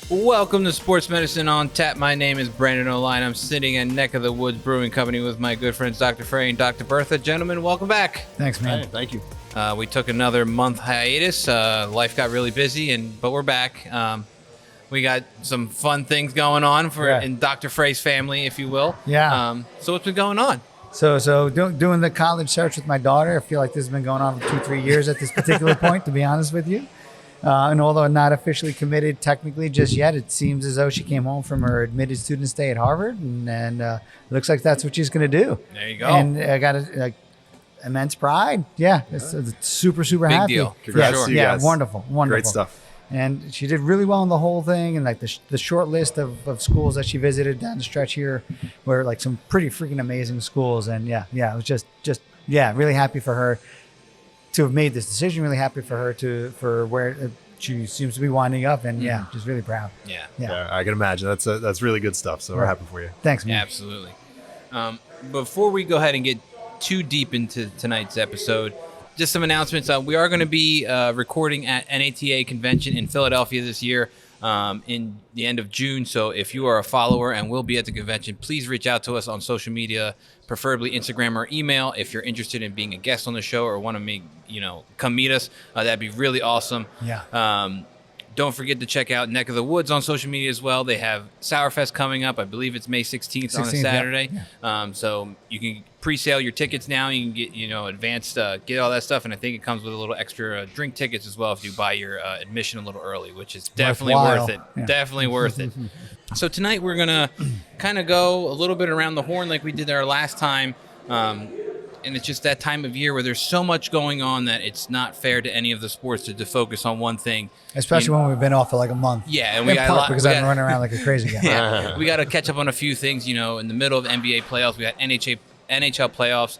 Welcome to Sports Medicine on Tap. My name is Brandon O'Line. I'm sitting at Neck of the Woods Brewing Company with my good friends Dr. Frey and Dr. Bertha. Gentlemen, welcome back. Thanks, man. Hey, thank you. We took another month hiatus. Life got really busy, but we're back. We got some fun things going on in Dr. Frey's family, if you will. Yeah. So what's been going on? So doing the college search with my daughter, I feel like this has been going on for 2-3 years at this particular point, to be honest with you. And although not officially committed technically just yet, it seems as though she came home from her admitted student stay at Harvard, and it looks like that's what she's going to do. There you go. And I got immense pride. Yeah, it's super Big happy. deal. Congrats to you guys. Wonderful. Great stuff. And she did really well in the whole thing, and like the short list of schools that she visited down the stretch here were like some pretty freaking amazing schools. And it was just really happy for her to have made this decision. Really happy for her for where she seems to be winding up, and just really proud. Yeah. I can imagine that's really good stuff. So we're happy for you. Thanks, man. Yeah, absolutely. Before we go ahead and get too deep into tonight's episode, just some announcements. We are going to be recording at NATA convention in Philadelphia this year in the end of June. So if you are a follower and will be at the convention, please reach out to us on social media, preferably Instagram or email. If you're interested in being a guest on the show or want to come meet us, that'd be really awesome. Yeah. Don't forget to check out Neck of the Woods on social media as well. They have Sourfest coming up. I believe it's May 16th on a Saturday. Yeah. So you can pre-sale your tickets now. You can get, advanced, get all that stuff. And I think it comes with a little extra drink tickets as well if you buy your admission a little early, which is definitely worth it. Yeah. Definitely worth it. So tonight we're going to kind of go a little bit around the horn like we did our last time. And it's just that time of year where there's so much going on that it's not fair to any of the sports to focus on one thing. Especially when we've been off for like a month. Yeah, and we got a lot because I've been running around like a crazy guy. Yeah, we got to catch up on a few things. In the middle of NBA playoffs, we got NHL playoffs.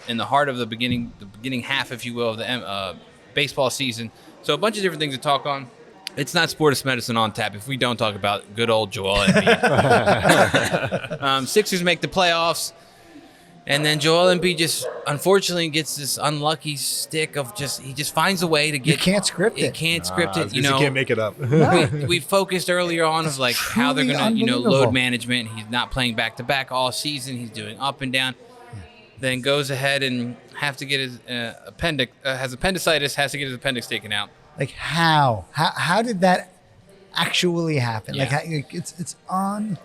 In the heart of the beginning half, if you will, of the baseball season. So a bunch of different things to talk on. It's not Sports Medicine on Tap if we don't talk about good old Joel Embiid. Sixers make the playoffs. And then Joel Embiid just unfortunately gets this unlucky stick of he just finds a way to get. You can't script it. You can't script it. You can't make it up. We focused earlier on of like how they're going to, load management. He's not playing back to back all season. He's doing up and down. Then goes ahead and have to get his has appendicitis, has to get his appendix taken out. Like how did that actually happen? Yeah. Like it's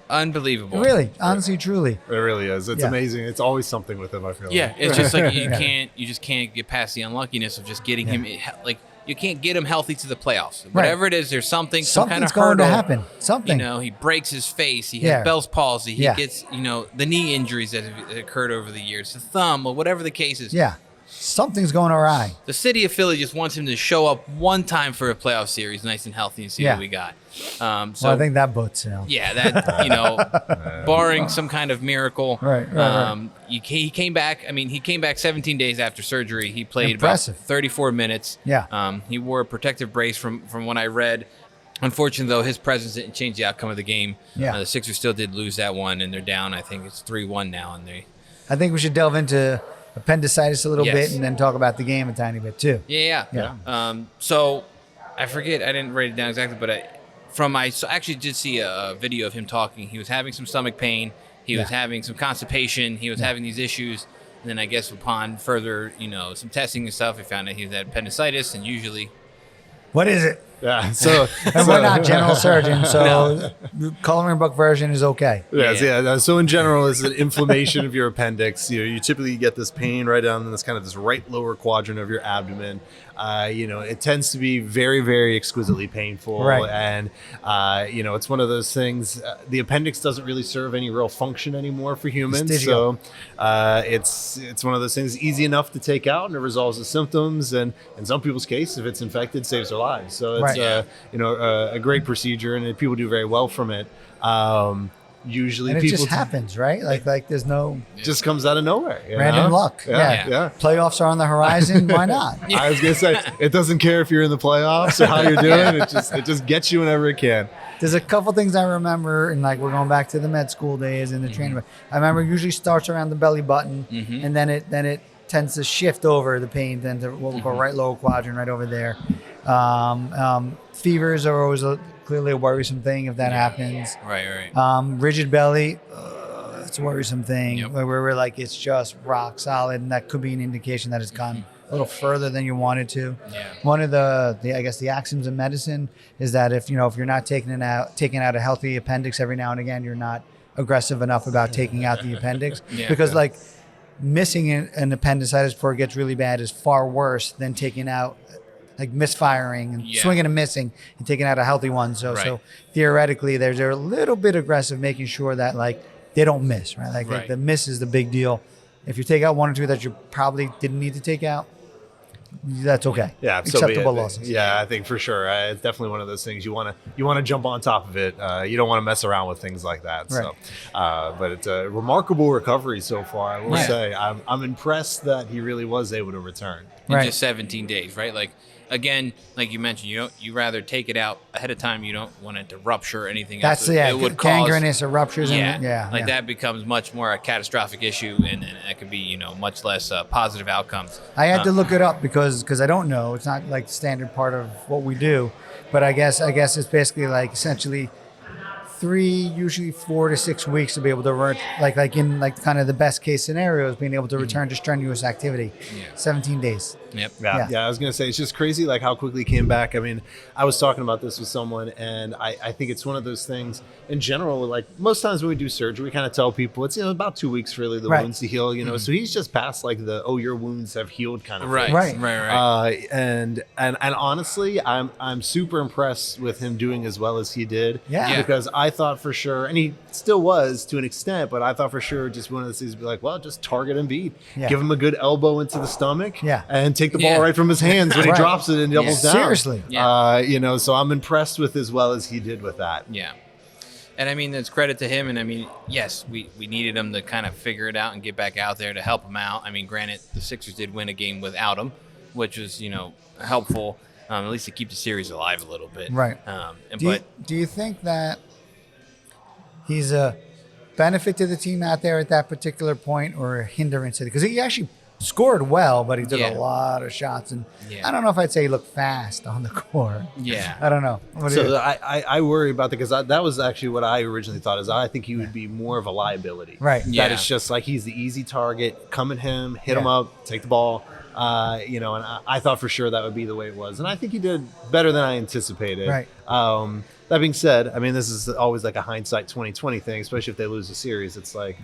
unbelievable. Really, honestly, truly. It really is. It's amazing. It's always something with him, I feel like. Yeah, it's just like you just can't get past the unluckiness of just getting him. Like you can't get him healthy to the playoffs. Whatever it is, there's some kind of going hurdle. to happen. Something. He breaks his face. He has Bell's palsy. He gets the knee injuries that have occurred over the years, the thumb, or whatever the case is. Yeah. Something's going awry. The city of Philly just wants him to show up one time for a playoff series, nice and healthy, and see what we got. So I think that bodes out. Yeah, that barring some kind of miracle. Right. He came back. I mean, he came back 17 days after surgery. He played Impressive. about 34 minutes. Yeah. He wore a protective brace from what I read. Unfortunately, though, his presence didn't change the outcome of the game. Yeah. The Sixers still did lose that one, and they're down. I think it's 3-1 now, and I think we should delve into appendicitis a little bit and then talk about the game a tiny bit too. Yeah. So I forget, I didn't write it down exactly, but I actually did see a video of him talking. He was having some stomach pain. He was having some constipation. He was having these issues. And then I guess upon further, some testing and stuff, he found out he had appendicitis, and usually. What is it? Yeah. So and we're not general surgeons, so the coloring book version is okay. Yeah. So in general, it's an inflammation of your appendix. You typically get this pain right down in this right lower quadrant of your abdomen. It tends to be very, very exquisitely painful. Right. And, it's one of those things. The appendix doesn't really serve any real function anymore for humans. So it's one of those things easy enough to take out, and it resolves the symptoms. And in some people's case, if it's infected, saves their lives. So it's a great procedure, and people do very well from it. Usually, and it people just happens, right? Like there's no just comes out of nowhere. Random luck. Yeah. Playoffs are on the horizon. Why not? I was gonna say it doesn't care if you're in the playoffs or how you're doing. It just gets you whenever it can. There's a couple things I remember, and like we're going back to the med school days and the training. I remember it usually starts around the belly button, and then it tends to shift over the pain then to what we call right lower quadrant, right over there. Fevers are always clearly a worrisome thing if that happens. Right. Rigid belly, it's a worrisome thing. Yep. Where we're like, it's just rock solid, and that could be an indication that it's gone a little further than you wanted to. Yeah. One of the I guess the axioms of medicine is that if you're not taking out a healthy appendix every now and again, you're not aggressive enough about taking out the appendix. Because like missing an appendicitis before it gets really bad is far worse than taking out, like misfiring and swinging and missing and taking out a healthy one. So theoretically, they're a little bit aggressive, making sure that like they don't miss, right? Like the miss is the big deal. If you take out one or two that you probably didn't need to take out, that's okay. Yeah, acceptable losses. Yeah, I think for sure. It's definitely one of those things you want to jump on top of it. You don't want to mess around with things like that. Right. So, but it's a remarkable recovery so far. I will say, I'm impressed that he really was able to return in just 17 days, right? Like, again, like you mentioned, you rather take it out ahead of time. You don't want it to rupture or anything else. It would gangrenous or ruptures. That becomes much more a catastrophic issue, and that could be much less positive outcomes. I had to look it up because I don't know. It's not like the standard part of what we do, but I guess it's basically like essentially 3, usually 4 to 6 weeks to be able to like in like kind of the best case scenarios, being able to return to strenuous activity. 17 days. Yep. Yeah, I was going to say, it's just crazy like how quickly he came back. I mean, I was talking about this with someone, and I think it's one of those things in general, like most times when we do surgery, we kind of tell people it's about 2 weeks for really the wounds to heal, so he's just past like the, your wounds have healed kind of thing. Right. And honestly, I'm super impressed with him doing as well as he did. Because I thought for sure, and he still was to an extent, but I thought for sure just one of those things would be like, well, just target Embiid, give him a good elbow into the stomach, and take the ball right from his hands when he drops it and doubles down. Seriously. So I'm impressed with as well as he did with that. Yeah. And I mean, it's credit to him. And I mean, yes, we needed him to kind of figure it out and get back out there to help him out. I mean, granted, the Sixers did win a game without him, which was, helpful, at least to keep the series alive a little bit. Right. Do you think that he's a benefit to the team out there at that particular point, or a hindrance to it? Because he actually scored well, but he took a lot of shots, and I don't know if I'd say he looked fast on the court. I don't know. I worry about that, because that was actually what I originally thought. Is I think he would be more of a liability. Right. That it's just like he's the easy target. Come at him, hit him up, take the ball. And I thought for sure that would be the way it was, and I think he did better than I anticipated. Right. That being said, I mean, this is always like a hindsight 2020 thing, especially if they lose a series. It's like,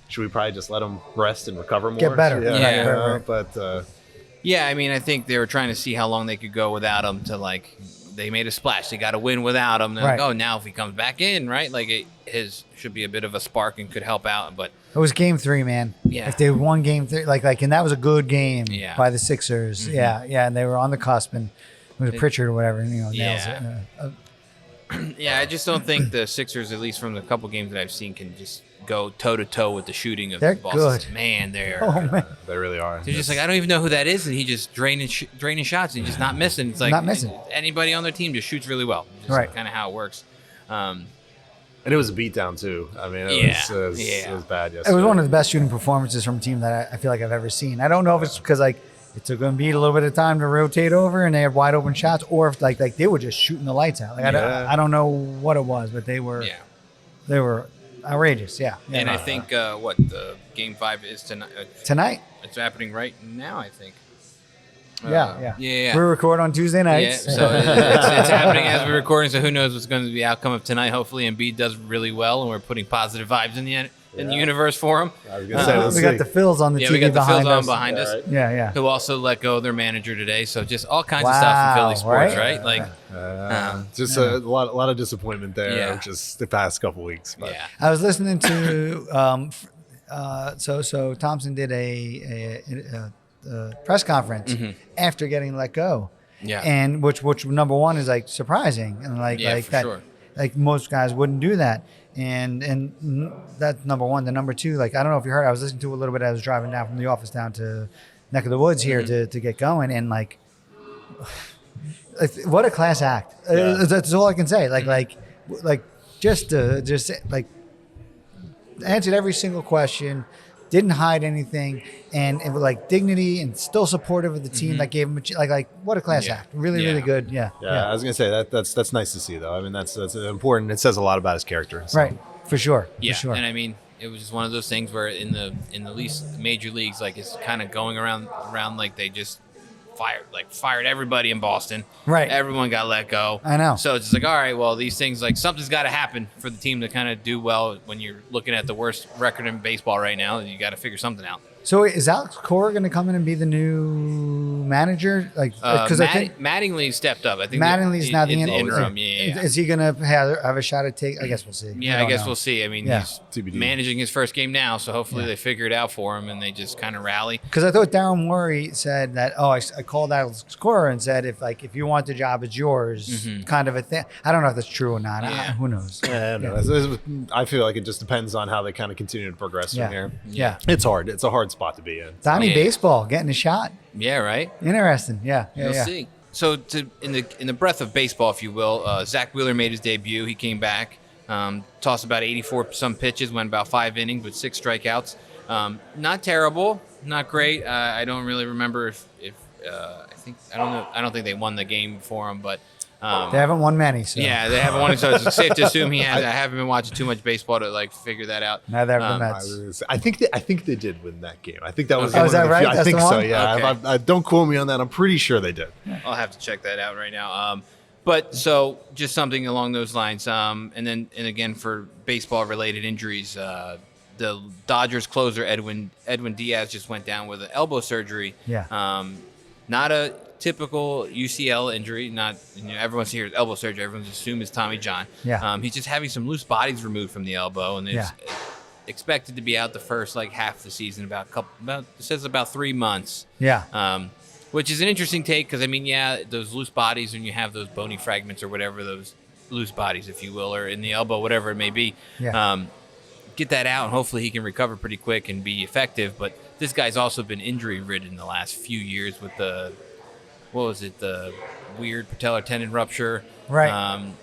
should we probably just let them rest and recover more? Get better. Right. But I mean, I think they were trying to see how long they could go without him. They made a splash. They got to win without him. They're like, oh, now if he comes back in, right? Like his should be a bit of a spark and could help out. But it was game 3, man. Yeah. If they won game 3, and that was a good game by the Sixers. Mm-hmm. And they were on the cusp, and it was Pritchard or whatever, nails it. I just don't think the Sixers, at least from the couple games that I've seen, can just go toe-to-toe with the shooting of the Boston. Good. Man, they really are. They're just like, I don't even know who that is, and he just draining shots, and he's just not missing. It's like not missing. Anybody on their team just shoots really well. Just kind of how it works. And it was a beatdown too. I mean, it was bad yesterday. It was one of the best shooting performances from a team that I feel like I've ever seen. I don't know if it's because it took Embiid a little bit of time to rotate over, and they had wide open shots, or if like they were just shooting the lights out. I don't know what it was, but they were outrageous. And I think the game 5 is tonight. Tonight. It's happening right now, I think. Yeah. We record on Tuesday nights. Yeah, so it's happening as we're recording. So who knows what's going to be the outcome of tonight? Hopefully, Embiid does really well, and we're putting positive vibes in the universe for him. I was going to say, we got the Phils on the TV we got the behind Phils us. behind us. Right. Yeah. Who also let go of their manager today. So just all kinds of stuff in Philly sports, right? Just a lot of disappointment there, just the past couple weeks. But. Yeah. I was listening to so Thompson did a press conference after getting let go. Yeah. And which number one is like surprising, and for that, sure. Like most guys wouldn't do that. And that's number one. The number two, I don't know if you heard, I was listening to a little bit as I was driving down from the office down to neck of the woods here to get going, and what a class act. That's all I can say. Just answered every single question. didn't hide anything, and it was like dignity and still supportive of the team that gave him like what a class act. Really good. Yeah. I was gonna say that's nice to see though. I mean that's important. It says a lot about his character. So. Right. For sure. Yeah. For sure. And I mean, it was just one of those things where in the least major leagues, like it's kind of going around like they just fired everybody in Boston. Right. Everyone got let go. I know. So it's just like, all right, well, these things, like something's got to happen for the team to kind of do well when you're looking at the worst record in baseball right now. You got to figure something out. So is Alex Cora going to come in and be the new manager? Like, because I think Mattingly stepped up. I think Mattingly's now the interim. Is he going to have a shot at take? I guess we'll see. Yeah, I guess we'll see. I mean, he's TBD. managing his first game now, so hopefully they figure it out for him and they just kind of rally. Because I thought Daryl Morey said that. I called Alex Cora and said if you want the job, it's yours, kind of a thing. I don't know if that's true or not. Yeah. Who knows? I feel like it just depends on how they kind of continue to progress from here. Yeah. It's hard. It's a hard spot to be in. Donnie Baseball getting a shot. Yeah, right. Interesting. Yeah. We'll see. So in the breath of baseball, if you will, Zach Wheeler made his debut. He came back, tossed about 84 some pitches, went about 5 innings with 6 strikeouts. Not terrible, not great. I don't really remember if I don't think they won the game for him, but they haven't won many. So. Yeah, they haven't won it, so it's safe to assume he has. I haven't been watching too much baseball to like figure that out. Neither have the Mets. I think they did win that game. I think that was. Oh, is that right? I think so. Yeah. Okay. Don't quote me on that. I'm pretty sure they did. I'll have to check that out right now. But so just something along those lines. And again for baseball related injuries, the Dodgers closer Edwin Diaz just went down with an elbow surgery. Yeah. Not a typical UCL injury. Not everyone's here elbow surgery. Everyone's assumed it's Tommy John. Yeah. He's just having some loose bodies removed from the elbow, and it's expected to be out the first half of the season. It says about 3 months. Yeah. Which is an interesting take because those loose bodies when you have those bony fragments or whatever those loose bodies, if you will, or in the elbow, whatever it may be. Yeah. Get that out, and hopefully he can recover pretty quick and be effective. But this guy's also been injury ridden the last few years with the weird patellar tendon rupture. Right. On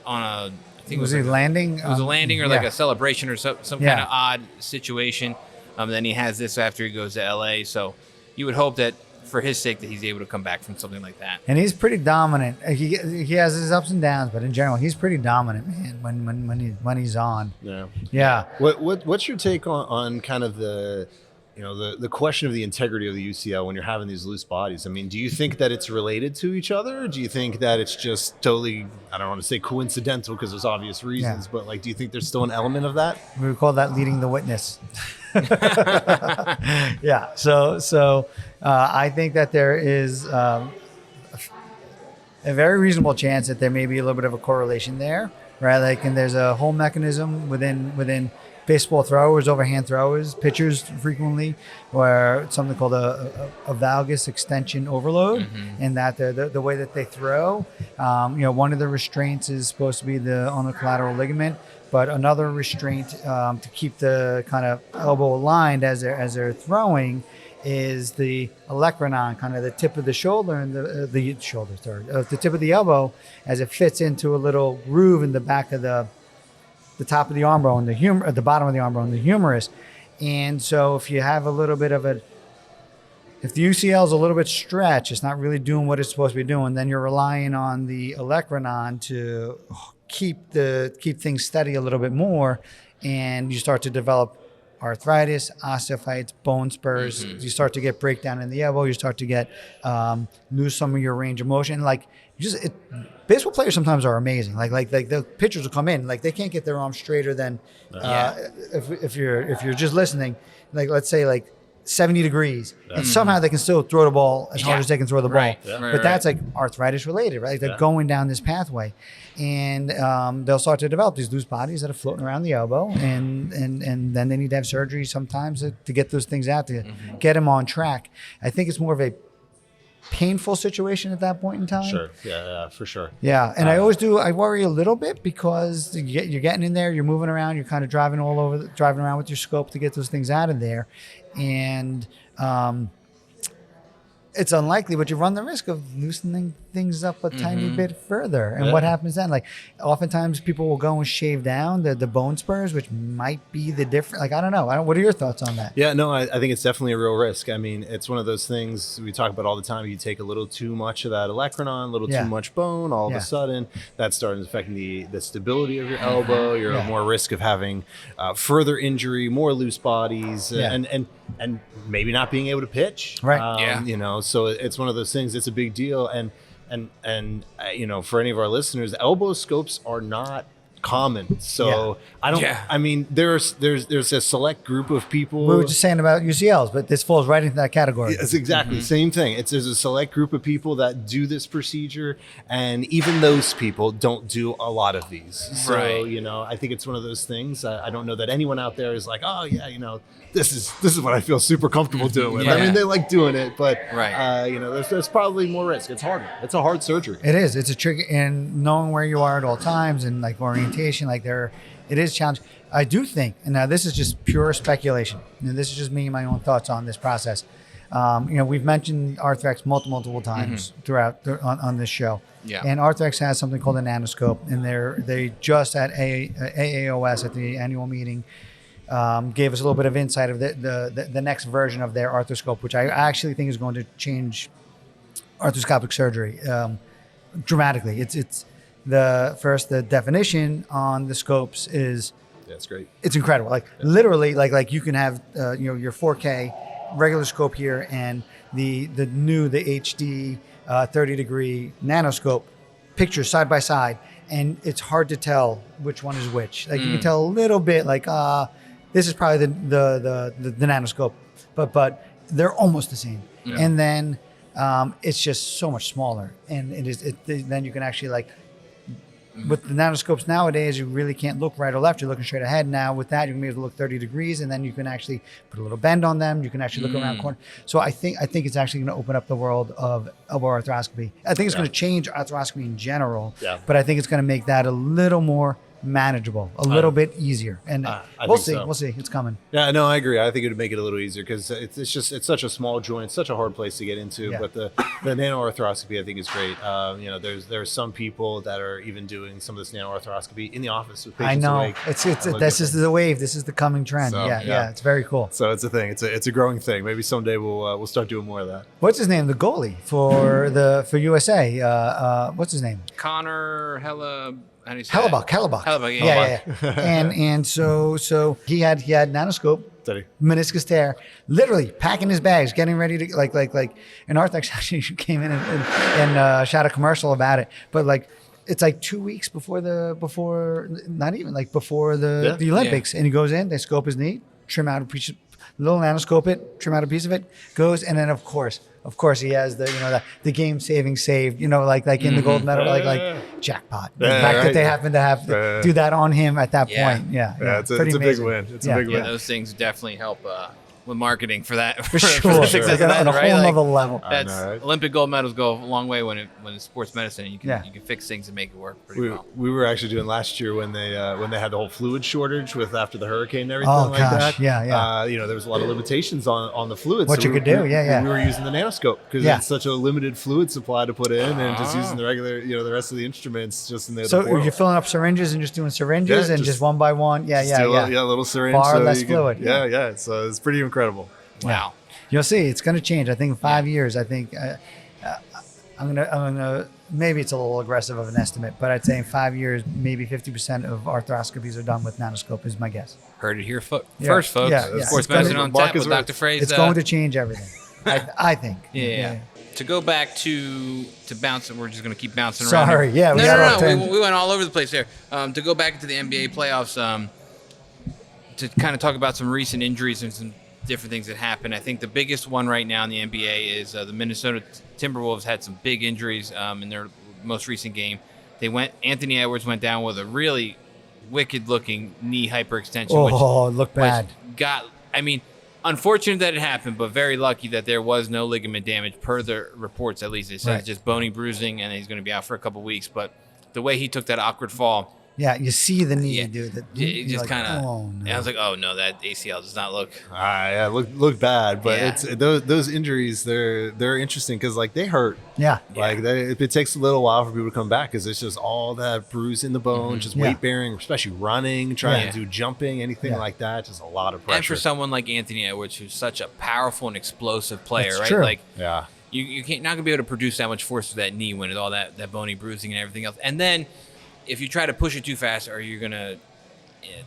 I think was he landing? It was a landing or like a celebration or some kind of odd situation. Then he has this after he goes to LA. So you would hope that for his sake that he's able to come back from something like that. And he's pretty dominant. He has his ups and downs, but in general, he's pretty dominant, man. When he's on. Yeah. Yeah. What's your take on kind of the question of the integrity of the UCL when you're having these loose bodies? I mean, do you think that it's related to each other? Or do you think that it's just totally, I don't want to say coincidental because there's obvious reasons, but do you think there's still an element of that? We would call that leading the witness. Yeah. So I think that there is a very reasonable chance that there may be a little bit of a correlation there, right? And there's a whole mechanism within baseball throwers, overhand throwers, pitchers frequently, where it's something called a valgus extension overload, and that the way that they throw, one of the restraints is supposed to be on the collateral ligament, but another restraint to keep the kind of elbow aligned as they're throwing is the olecranon, kind of the tip of the shoulder and the tip of the elbow, as it fits into a little groove in the back of the top of the arm bone, at the bottom of the arm bone, the humerus. And so if you have a little bit of if the UCL is a little bit stretched, it's not really doing what it's supposed to be doing, then you're relying on the olecranon to keep things steady a little bit more, and you start to develop arthritis, osteophytes, bone spurs. You start to get breakdown in the elbow. You start to get lose some of your range of motion. Baseball players sometimes are amazing. Like the pitchers will come in, they can't get their arm straighter than if you're just listening. Let's say 70 degrees, and somehow they can still throw the ball as hard as they can throw the ball. Right. Yeah. But that's arthritis related, right? They're going down this pathway, and they'll start to develop these loose bodies that are floating around the elbow, and then they need to have surgery sometimes to get those things out to get them on track. I think it's more of a painful situation at that point in time. Sure. Yeah, for sure. Yeah. And I worry a little bit because you're getting in there, you're moving around, you're kind of driving around with your scope to get those things out of there. And it's unlikely, but you run the risk of loosening things up a tiny bit further. And what happens then? Like, oftentimes people will go and shave down the bone spurs, which might be the difference. Like, I don't know. What are your thoughts on that? Yeah, no, I think it's definitely a real risk. I mean, it's one of those things we talk about all the time. You take a little too much of that olecranon, a little too much bone, all of a sudden that starts affecting the stability of your elbow. You're at more risk of having further injury, more loose bodies, and maybe not being able to pitch. Right. You know, so it's one of those things. It's a big deal. And you know, for any of our listeners, elbow scopes are not common. So I don't. I mean, there's a select group of people. We were just saying about UCLs, but this falls right into that category. It's exactly the same thing. There's a select group of people that do this procedure, and even those people don't do a lot of these. So you know, I think it's one of those things. I don't know that anyone out there is like, oh yeah, you know, this is what I feel super comfortable doing. I mean, they like doing it, but you know, there's probably more risk. It's harder. It's a hard surgery. It is. It's a trick, and knowing where you are at all times and like orientation, like it is challenging. I do think, and now this is just pure speculation, and this is just me and my own thoughts on this process. You know, we've mentioned Arthrex multiple times throughout on this show. Yeah. And Arthrex has something called a nanoscope, and they just at AAOS at the annual meeting gave us a little bit of insight of the next version of their arthroscope, which I actually think is going to change arthroscopic surgery dramatically. It's the definition on the scopes is that's great. It's incredible. Like literally, like you can have you know, your 4K regular scope here and the HD 30-degree nanoscope pictures side by side, and it's hard to tell which one is which. Like you can tell a little bit, like this is probably the nanoscope, but they're almost the same. Yeah. And then it's just so much smaller, and then you can actually like. With the nanoscopes nowadays, you really can't look right or left. You're looking straight ahead. Now with that, you can be able to look 30 degrees, and then you can actually put a little bend on them. You can actually look around corner. So I think it's actually going to open up the world of elbow arthroscopy. I think it's going to change arthroscopy in general, but I think it's going to make that a little more manageable, a little bit easier, and we'll see. We'll see. It's coming. Yeah, no, I agree. I think it would make it a little easier because it's such a small joint, such a hard place to get into. Yeah. But the nanoarthroscopy, I think, is great. You know, there are some people that are even doing some of this nanoarthroscopy in the office with patients. I know. Awake. This is the wave. This is the coming trend. So, yeah, it's very cool. So it's a thing. It's a growing thing. Maybe someday we'll start doing more of that. What's his name? The goalie for USA. What's his name? Connor Hellebuck, yeah. and so he had nanoscope, meniscus tear, literally packing his bags, getting ready to like and Arthrex actually came in and shot a commercial about it, but like it's like 2 weeks before the Olympics, and he goes in, they scope his knee, trim out a piece, little nanoscope it, trim out a piece of it, goes, and then of course he has the game saving save, like in the gold medal, like jackpot. The fact that they happen to have to do that on him at that point. Yeah. It's a big win. It's a big win. Those things definitely help with marketing for that. For sure. On a whole nother level. That's Olympic gold medals go a long way when it's sports medicine. You can fix things and make it work pretty well. We were actually doing last year when they had the whole fluid shortage after the hurricane and everything that. Yeah. There was a lot of limitations on the fluids. What you could do, We were using the nanoscope because it's such a limited fluid supply to put in, and just using the regular, the rest of the instruments just in the. So you're filling up syringes and just doing syringes and just one by one. Yeah, a little syringe. Far less fluid. Yeah. So it's pretty incredible. Wow. You'll see, it's going to change. I think in 5 years, I'm gonna maybe it's a little aggressive of an estimate, but I'd say in 5 years, maybe 50% of arthroscopies are done with nanoscope is my guess. Heard it here first, folks. Sports medicine on tap with Dr. Frey. It's going to change everything. I think. Yeah. To go back to bouncing, we're just going to keep bouncing around. Sorry, no. We went all over the place there. To go back to the NBA playoffs, to kind of talk about some recent injuries and some different things that happen. I think the biggest one right now in the NBA is the Minnesota Timberwolves had some big injuries in their most recent game. Anthony Edwards went down with a really wicked-looking knee hyperextension. Oh, it looked bad. Unfortunate that it happened, but very lucky that there was no ligament damage per the reports. At least it says just bony bruising, and he's going to be out for a couple weeks. But the way he took that awkward fall, Yeah, you see the knee, Yeah. dude. It just kind of. Oh, no. I was like, oh no, that ACL does not look. Yeah, look bad, but Yeah. it's those injuries. They're interesting because like they hurt. Yeah. Like it takes a little while for people to come back because it's just all that bruise in the bone, just Yeah. weight bearing, especially running, trying Yeah. to do jumping, anything Yeah. like that. Just a lot of pressure. And for someone like Anthony Edwards, who's such a powerful and explosive player, That's right? true. Like yeah, you can't not gonna be able to produce that much force with that knee when it's all that bony bruising and everything else. And then if you try to push it too fast, are you gonna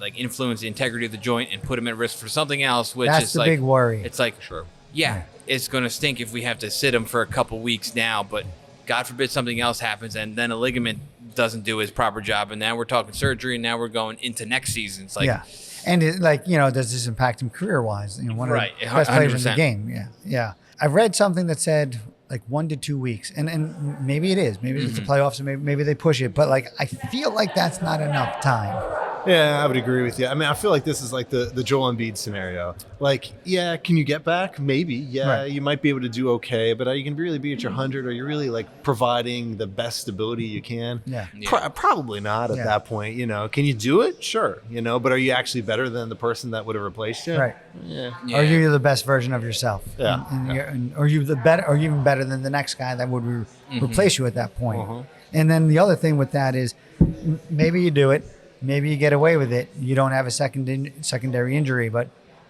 like influence the integrity of the joint and put him at risk for something else? Which That's is the like big worry. It's like sure. yeah, it's gonna stink if we have to sit him for a couple weeks now, but God forbid something else happens and then a ligament doesn't do his proper job, and now we're talking surgery, and now we're going into next season. It's like yeah. And it, like, you know, does this impact him career-wise? You know, one Right, of the best players in the 100%. game. Yeah, yeah. I read something that said like 1 to 2 weeks, and maybe it is. Maybe it's the playoffs, and maybe they push it. But like, I feel like that's not enough time. Yeah, I would agree with you. I mean, I feel like this is like the Joel Embiid scenario. Like, yeah, can you get back? Maybe. Yeah, Right. you might be able to do okay, but are you going to really be at your 100? Are you really like providing the best stability you can? Yeah. Yeah. Probably not at Yeah. that point. You know, can you do it? Sure. You know, but are you actually better than the person that would have replaced you? Right. Yeah. yeah. Are you the best version of yourself? Yeah. And are you the better? Are you even better than the next guy that would replace you at that point? Uh-huh. And then the other thing with that is, maybe you do it, maybe you get away with it. You don't have a secondary injury, but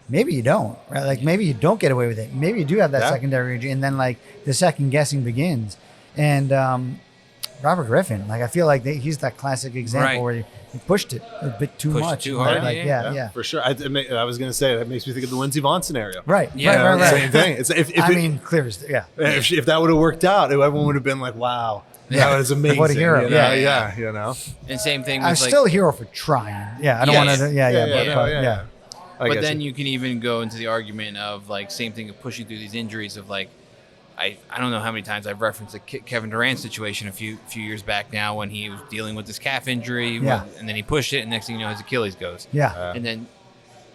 maybe you don't. Right? Like maybe you don't get away with it. Maybe you do have that Yeah. secondary injury, and then like the second guessing begins. And Robert Griffin, like I feel like he's that classic example Right. where he pushed it a bit too Pushed it much. too Like, hard, like, yeah. yeah. For sure. I was going to say that makes me think of the Lindsey Vonn scenario. Right. Yeah. Right. Right. Same thing. It's, if I it- mean, clear as yeah. if that would have worked out, everyone would have been like, "Wow, Yeah. that was amazing!" What a hero. You know? Yeah, yeah, yeah. you know. And same thing with I'm like, still a hero for trying. Yeah, I don't Yeah, want to. Yeah, yeah. I but get then you. you can even go into the argument of like same thing of pushing through these injuries of like I don't know how many times I've referenced the Kevin Durant situation a few years back now when he was dealing with this calf injury, Yeah. and then he pushed it, and next thing you know his Achilles goes. Yeah. And then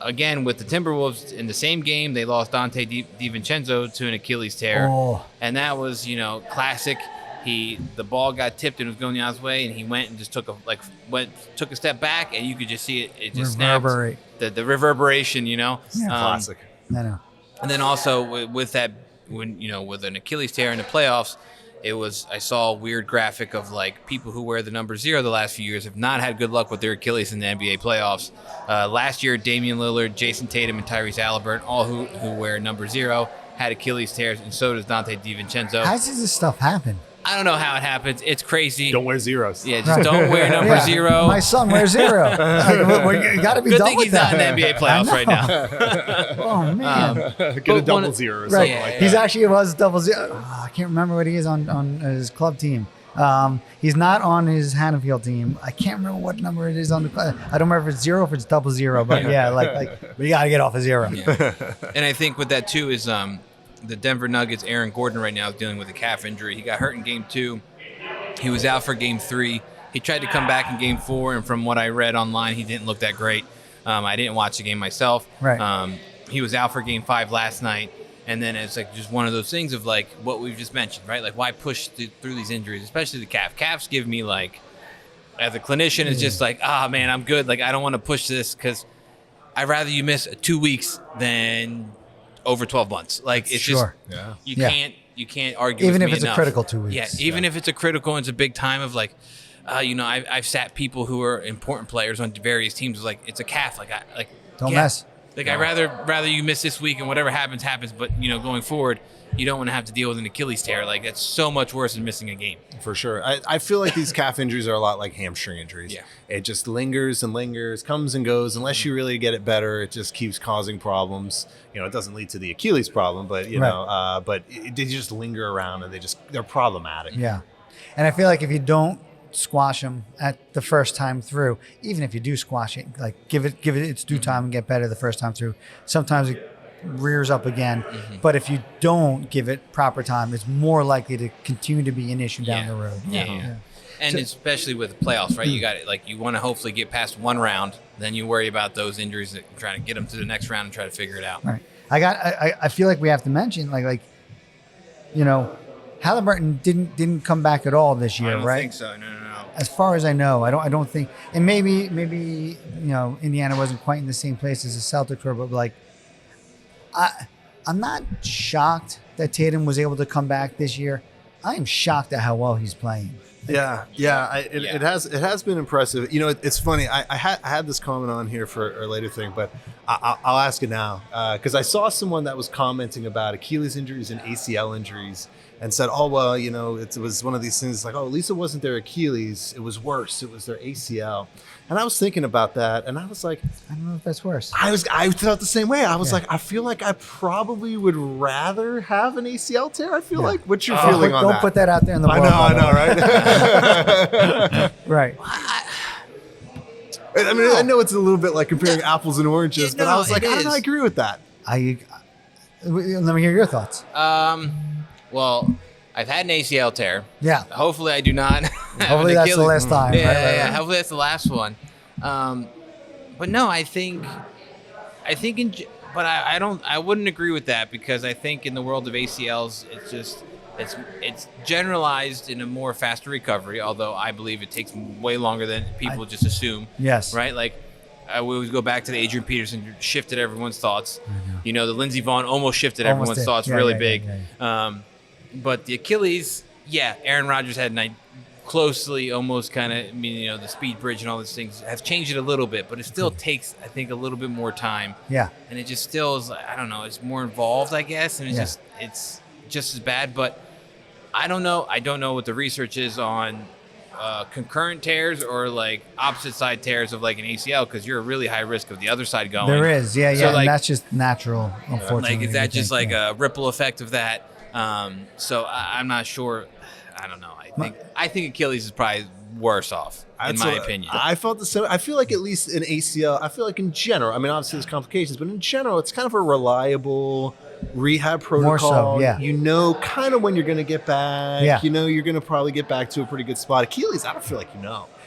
again with the Timberwolves in the same game they lost Donte DiVincenzo to an Achilles tear, Oh. and that was classic. The ball got tipped and was going the other way, and he went and just took a step back, and you could just see it just Reverberate. snapped. The reverberation, Yeah. Classic. I know. and then also with that, when with an Achilles tear in the playoffs, I saw a weird graphic of like people who wear the number 0 the last few years have not had good luck with their Achilles in the NBA playoffs. Last year, Damian Lillard, Jason Tatum, and Tyrese Halliburton, all who wear number 0, had Achilles tears, and so does Donte DiVincenzo. How does this stuff happen? I don't know how it happens. It's crazy. Don't wear zeros. Yeah, just don't wear number Yeah. 0. My son wears 0. You got to be Good done thing with he's not that. in the NBA playoffs right now. Oh man. Get a But double one- 0 or Right. something Yeah, like He's that. actually was double 0. Oh, I can't remember what he is on his club team. He's not on his Hannaffield team. I can't remember what number it is on the club. I don't remember if it's 0 or if it's double 0. But yeah, like but you got to get off a 0. Yeah. And I think with that too is the Denver Nuggets, Aaron Gordon right now is dealing with a calf injury. He got hurt in game 2. He was out for game 3. He tried to come back in game 4, and from what I read online, he didn't look that great. I didn't watch the game myself. Right. He was out for game 5 last night. And then it's like just one of those things of like what we've just mentioned, right? Like why push through these injuries, especially the calf. Calves give me like, as a clinician, it's just like, man, I'm good. Like I don't want to push this because I'd rather you miss 2 weeks than over 12 months. Like it's Sure. Yeah. just you can't argue Even with if me it's a enough. critical 2 weeks. Yeah, even if it's a critical and it's a big time of like, I've sat people who are important players on various teams. Like it's a calf. Don't mess. Like I'd rather you miss this week and whatever happens happens. But going forward, you don't want to have to deal with an Achilles tear. Like that's so much worse than missing a game. For sure. I feel like these calf injuries are a lot like hamstring injuries. Yeah. It just lingers and lingers, comes and goes. Unless you really get it better, it just keeps causing problems. It doesn't lead to the Achilles problem, but they just linger around and they're problematic. Yeah. And I feel like if you don't squash them at the first time through, even if you do squash it, like give it its due time and get better the first time through, sometimes it rears up again. But if you don't give it proper time, it's more likely to continue to be an issue down the road. Yeah. And especially with the playoffs, right? You got it. Like you want to hopefully get past one round, then you worry about those injuries and trying to get them to the next round and try to figure it out. Right. I feel like we have to mention Halliburton didn't come back at all this year, I don't right? think so. No. as far as I know, I don't think, and maybe Indiana wasn't quite in the same place as the Celtics were, but like, I'm not shocked that Tatum was able to come back this year. I am shocked at how well he's playing. It has been impressive. It's funny. I had this comment on here for a later thing, but I'll ask it now because I saw someone that was commenting about Achilles injuries and ACL injuries and said, "Oh well, it was one of these things like, oh, at least it wasn't their Achilles. It was worse. It was their ACL." And I was thinking about that, and I was like, I don't know if that's worse. I felt the same way. I was like, I feel like I probably would rather have an ACL tear. I feel like what's your feeling on that? Don't put that out there in the world. I know, right? Right. I mean, I know it's a little bit like comparing apples and oranges, but I was like, I don't know, I agree with that. Let me hear your thoughts. Well, I've had an ACL tear. Yeah. Hopefully I do not. Hopefully that's the last time. Yeah. Hopefully that's the last one. But no, I wouldn't agree with that because I think in the world of ACLs, it's generalized in a more faster recovery, although I believe it takes way longer than people just assume. Yes. Right? Like, I always go back to the Adrian Peterson shifted everyone's thoughts. The Lindsey Vonn almost shifted everyone's thoughts big. But the Achilles, Aaron Rodgers had closely almost kind of, the speed bridge and all these things have changed it a little bit, but it still takes, I think, a little bit more time. Yeah. And it just still is, I don't know, it's more involved, I guess, and it's just as bad. But I don't know. I don't know what the research is on concurrent tears or like opposite side tears of like an ACL because you're a really high risk of the other side going. There is, so like, and that's just natural, unfortunately. Like, is that just like a ripple effect of that? So I'm not sure. I don't know. I think Achilles is probably worse off, in my opinion. I felt the same. I feel like at least in ACL, I feel like in general, I mean, obviously there's complications, but in general, it's kind of a reliable rehab protocol. More so, kind of when you're going to get back. Yeah. You're going to probably get back to a pretty good spot. Achilles, I don't feel like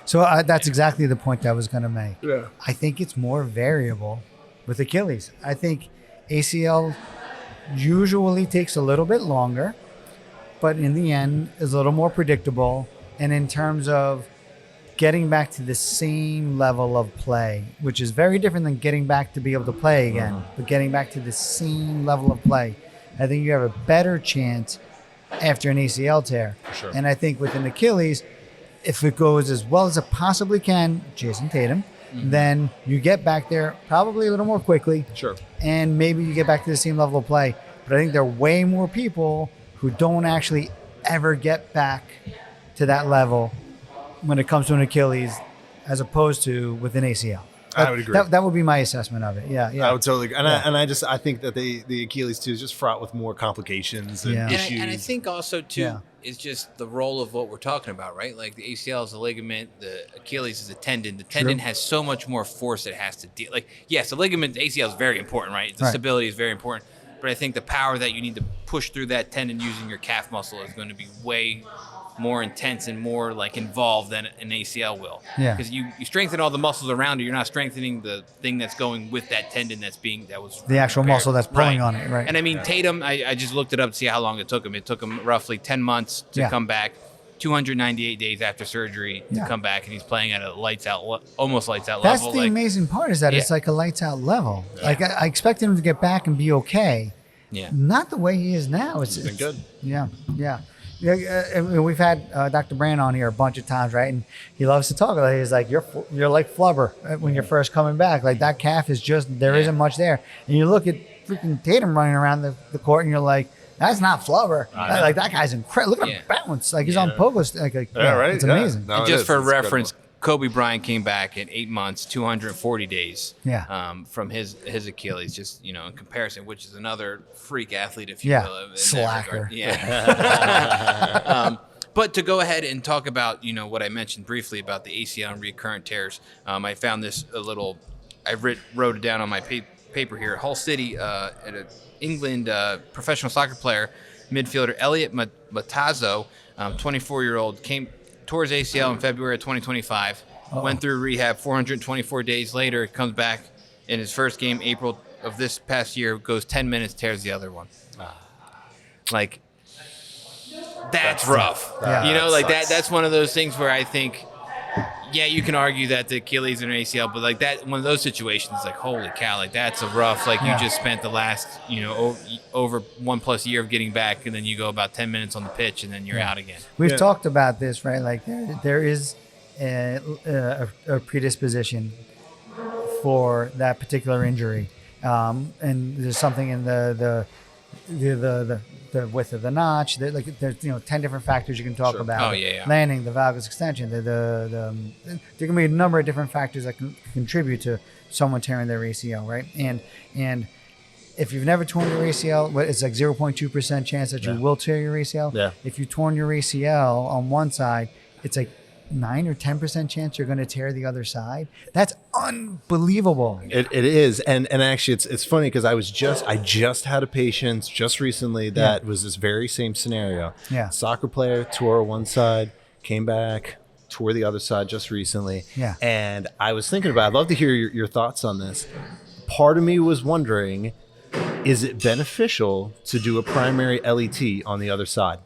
So that's exactly the point I was going to make. Yeah. I think it's more variable with Achilles. I think ACL usually takes a little bit longer, but in the end is a little more predictable. And in terms of getting back to the same level of play, which is very different than getting back to be able to play again, but getting back to the same level of play, I think you have a better chance after an ACL tear. Sure. And I think with an Achilles, if it goes as well as it possibly can, Jason Tatum, then you get back there probably a little more quickly. Sure. And maybe you get back to the same level of play. But I think there are way more people who don't actually ever get back to that level when it comes to an Achilles as opposed to with an ACL. I would agree. That would be my assessment of it. Yeah. I would totally agree. I think that the Achilles too is just fraught with more complications and issues. And I think also too is just the role of what we're talking about, right? Like the ACL is a ligament, the Achilles is a tendon. The tendon has so much more force it has to deal. Like, yes, the ligament, the ACL is very important, right? The stability is very important. But I think the power that you need to push through that tendon using your calf muscle is going to be way more intense and more like involved than an ACL will. Yeah. Because you strengthen all the muscles around it, you're not strengthening the thing that's going with that tendon that was the actual muscle that's pulling on it, right? And I mean, Tatum, I just looked it up to see how long it took him. It took him roughly 10 months to come back, 298 days after surgery to come back, and he's playing at a almost lights out level. That's the amazing part is that it's like a lights out level. Yeah. Like I expected him to get back and be okay. Yeah. Not the way he is now. It's been good. Yeah. We've had Dr. Brand on here a bunch of times, right? And he loves to talk about it. He's like, you're like flubber when you're first coming back. Like that calf is just, there isn't much there. And you look at freaking Tatum running around the court and you're like, that's not flubber. Like that guy's incredible. Look at him bounce. Like he's on pogo. Right. It's amazing. No, and just for reference, Kobe Bryant came back in 8 months, 240 days. From his Achilles, just in comparison, which is another freak athlete, if you will. Slacker. But to go ahead and talk about what I mentioned briefly about the ACL and recurrent tears, I found this I wrote it down on my paper here. Hull City, an England professional soccer player, midfielder Elliot Matazzo, 24-year-old, tore his ACL in February of 2025, went through rehab 424 days later, comes back in his first game, April of this past year, goes 10 minutes, tears the other one. Like, that's rough. That's one of those things where I think yeah, you can argue that the Achilles and ACL, but like that, one of those situations, like holy cow, like that's a rough. Like you just spent the last, over 1+ year of getting back, and then you go about 10 minutes on the pitch, and then you're out again. We've talked about this, right? Like there is a predisposition for that particular injury, and there's something in the width of the notch. There's 10 different factors you can talk about. Oh yeah. Landing, the valgus extension, there can be a number of different factors that can contribute to someone tearing their ACL, right? And if you've never torn your ACL, it's like 0.2% chance that you will tear your ACL. Yeah. If you torn your ACL on one side, it's like 9 or 10% chance you're going to tear the other side. That's unbelievable. It is, and actually, it's funny because I just had a patient just recently that was this very same scenario. Yeah. Soccer player tore one side, came back, tore the other side just recently. Yeah. And I was thinking about, I'd love to hear your thoughts on this. Part of me was wondering, is it beneficial to do a primary LET on the other side?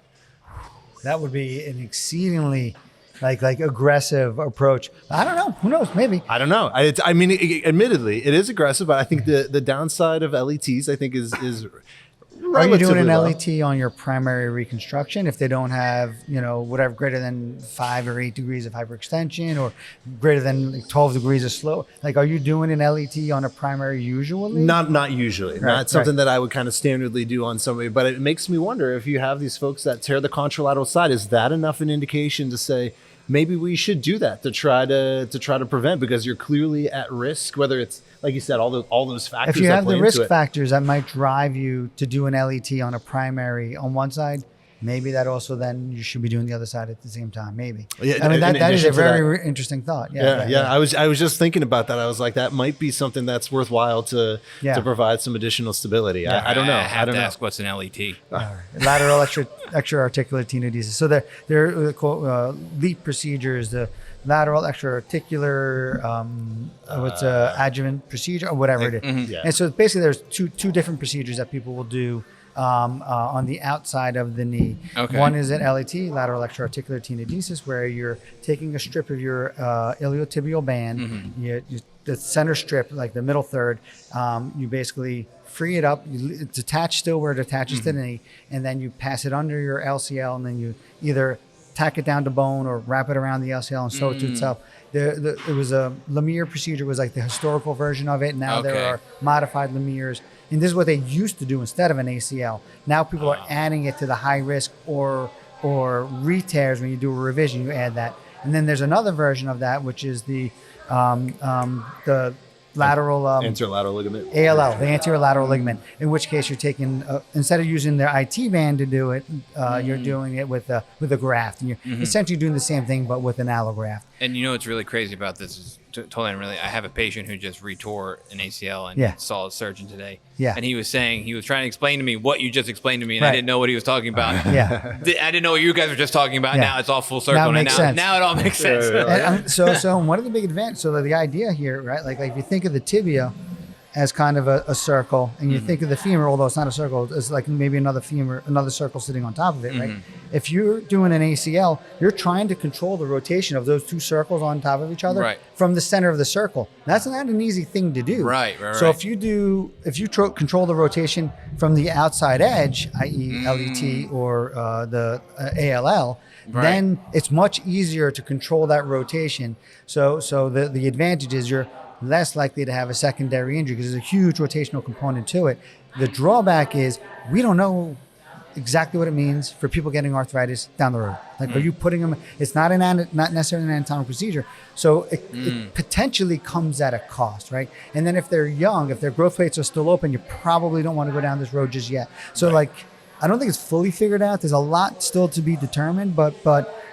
That would be an exceedingly like aggressive approach. I don't know. Who knows? Maybe. I don't know. Admittedly, it is aggressive, but I think the downside of LETs, I think, is Are you doing an low. LET on your primary reconstruction if they don't have, whatever, greater than 5 or 8 degrees of hyperextension or greater than 12 degrees of slope? Like, are you doing an LET on a primary usually? Not usually. Not something that I would kind of standardly do on somebody. But it makes me wonder, if you have these folks that tear the contralateral side, is that enough an indication to say, maybe we should do that to try to prevent, because you're clearly at risk, whether it's, like you said, all those factors. If you that have play the risk into it. factors that might drive you to do an LET on a primary on one side, maybe that also then you should be doing the other side at the same time. Maybe. Yeah, I mean, that is addition a to that- very interesting thought. Yeah. I was just thinking about that. I was like, that might be something that's worthwhile to provide some additional stability. I don't know. I have don't to know. ask what's an LET. Lateral extra-articular tenodesis. So they're called LEAP procedures. The lateral extra-articular, adjuvant procedure, or whatever it is. Yeah. And so basically, there's two different procedures that people will do on the outside of the knee. Okay. One is an LAT, lateral extra-articular tenodesis, where you're taking a strip of your iliotibial band, the center strip, like the middle third, you basically free it up. It's attached still where it attaches to the knee, and then you pass it under your LCL, and then you either tack it down to bone or wrap it around the LCL and sew it to itself. It was a Lemire procedure, was like the historical version of it. Now there are modified Lemires. And this is what they used to do instead of an ACL. Now people are adding it to the high risk or re-tears. When you do a revision, you add that. And then there's another version of that, which is the lateral Anterolateral ligament. ALL, the anterior lateral ligament. In which case, you're taking instead of using their IT band to do it, you're doing it with a graft, and you're essentially doing the same thing but with an allograft. And what's really crazy about this is totally unrelated. I have a patient who just retore an ACL and saw a surgeon today. Yeah. And he was trying to explain to me what you just explained to me, and I didn't know what he was talking about. Yeah. I didn't know what you guys were just talking about. Yeah. Now it's all full circle. Now it makes sense. Now it all makes sense. And, so one of the big advantages, so the idea here, right? Like if you think of the tibia as kind of a circle, and you think of the femur, although it's not a circle, it's like maybe another femur, another circle sitting on top of it, right? If you're doing an ACL, you're trying to control the rotation of those two circles on top of each other from the center of the circle. That's not an easy thing to do. Right. So if you control the rotation from the outside edge, i.e. LET or the ALL, then it's much easier to control that rotation. So the advantage is you're less likely to have a secondary injury because there's a huge rotational component to it. The drawback is we don't know exactly what it means for people getting arthritis down the road. Like, are you putting them? It's not necessarily an anatomical procedure, so it potentially comes at a cost, right? And then if they're young, if their growth plates are still open, you probably don't want to go down this road just yet. So I don't think it's fully figured out. There's a lot still to be determined, but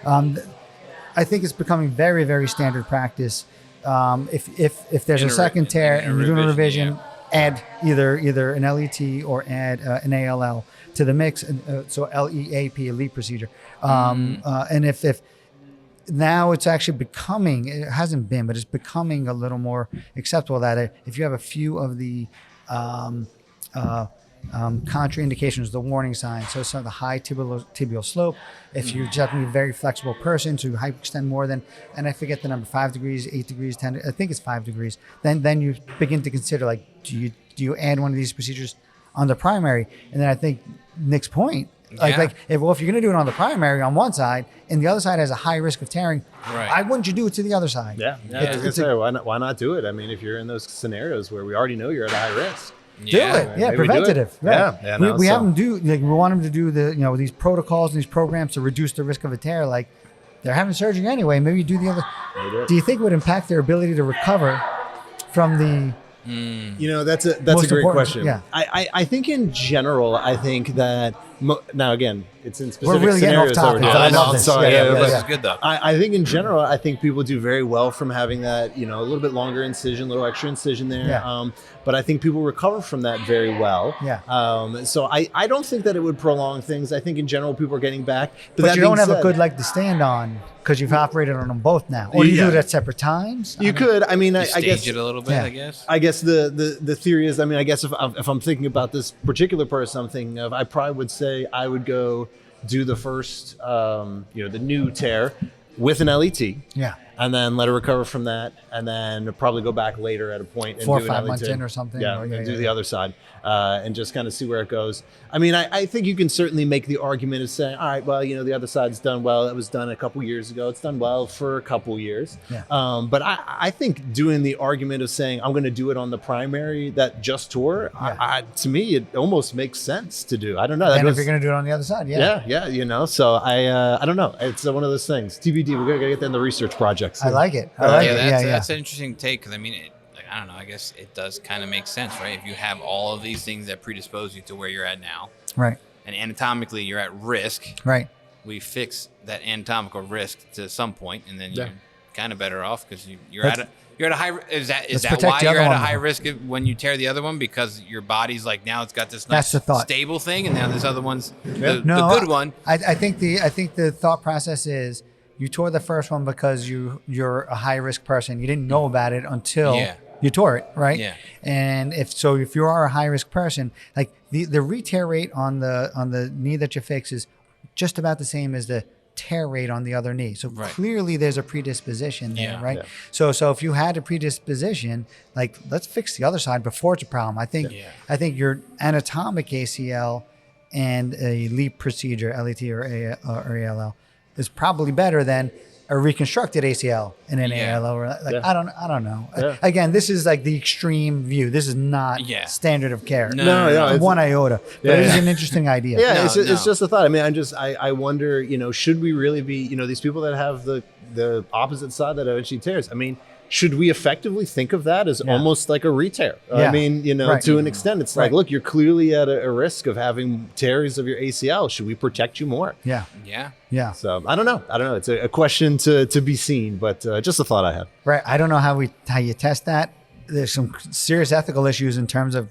I think it's becoming very, very standard practice. If there's a second tear and you're doing a revision, add either an LET or add an ALL to the mix. So LEAP, elite procedure. And if now it's actually becoming, it hasn't been, but it's becoming a little more acceptable that if you have a few of the contraindications, the warning signs. So some of the high tibial slope. If you're just a very flexible person to hyperextend more than, and I forget the number, 5 degrees, 8 degrees, 10. I think it's 5 degrees. Then you begin to consider, like, do you add one of these procedures on the primary? And then I think Nick's point, if you're going to do it on the primary on one side and the other side has a high risk of tearing, why wouldn't you do it to the other side? Yeah. I was gonna say, why not do it? I mean, if you're in those scenarios where we already know you're at a high risk. Do it. Yeah, preventative. Do it. Right. We have them do, like, we want them to do these protocols and these programs to reduce the risk of a tear. Like, they're having surgery anyway. Maybe you do the other. Do you think it would impact their ability to recover from the? That's a great question. Yeah. I think in general, I think that now again, it's in specific We're really scenarios. getting off topic. I'm sorry. This is good though. I think in general, I think people do very well from having that, a little bit longer incision, a little extra incision there. Yeah. But I think people recover from that very well. Yeah. So I don't think that it would prolong things. I think in general, people are getting back. But you don't have a good leg to stand on because you've operated on them both now. Or you do it at separate times? You could. I mean, I guess. Stage it a little bit, I guess. I guess the theory is, I guess if I'm thinking about this particular person I'm thinking of, I probably would say I would go do the first, the new tear with an LET. Yeah. And then let her recover from that, and then probably go back later at a point and 4 or do 5 an months LET. in or something. And do the other side, and just kind of see where it goes. I mean, I think you can certainly make the argument of saying, all right, well, the other side's done well. It was done a couple years ago. It's done well for a couple years. Yeah. But I think doing the argument of saying I'm going to do it on the primary that just tore, to me, it almost makes sense to do. I don't know. And if you're going to do it on the other side, Yeah. So I don't know. It's one of those things. TBD. We're going to get that in the research projects. I like it. That's an interesting take because I don't know. I guess it does kind of make sense, right? If you have all of these things that predispose you to where you're at now, right, and anatomically you're at risk, right, we fix that anatomical risk to some point, and then you're kind of better off because you're at a high. Is that why you're at a high risk when you tear the other one? Because your body's like, now it's got this nice stable thing, and now this other one's the good one. I think the thought process is you tore the first one because you're a high risk person. You didn't know about it until you tore it, right? Yeah. And if you are a high risk person, like the re-tear rate on the knee that you fix is just about the same as the tear rate on the other knee. So clearly there's a predisposition there, right? Yeah. So if you had a predisposition, like, let's fix the other side before it's a problem. I think your anatomic ACL and a LEAP procedure, LET or ALL, is probably better than a reconstructed ACL and an ALL. Or I don't know. Yeah. Again, this is like the extreme view. This is not standard of care. No, one iota. But it is an interesting idea. Yeah, it's just a thought. I mean, I wonder, should we really be, these people that have the opposite side that eventually tears? I mean, should we effectively think of that as almost like a re-tear? I mean, to an extent, it's like, look, you're clearly at a risk of having tears of your ACL. Should we protect you more? Yeah. So I don't know. It's a question to be seen, but just a thought I had. Right. I don't know how you test that. There's some serious ethical issues in terms of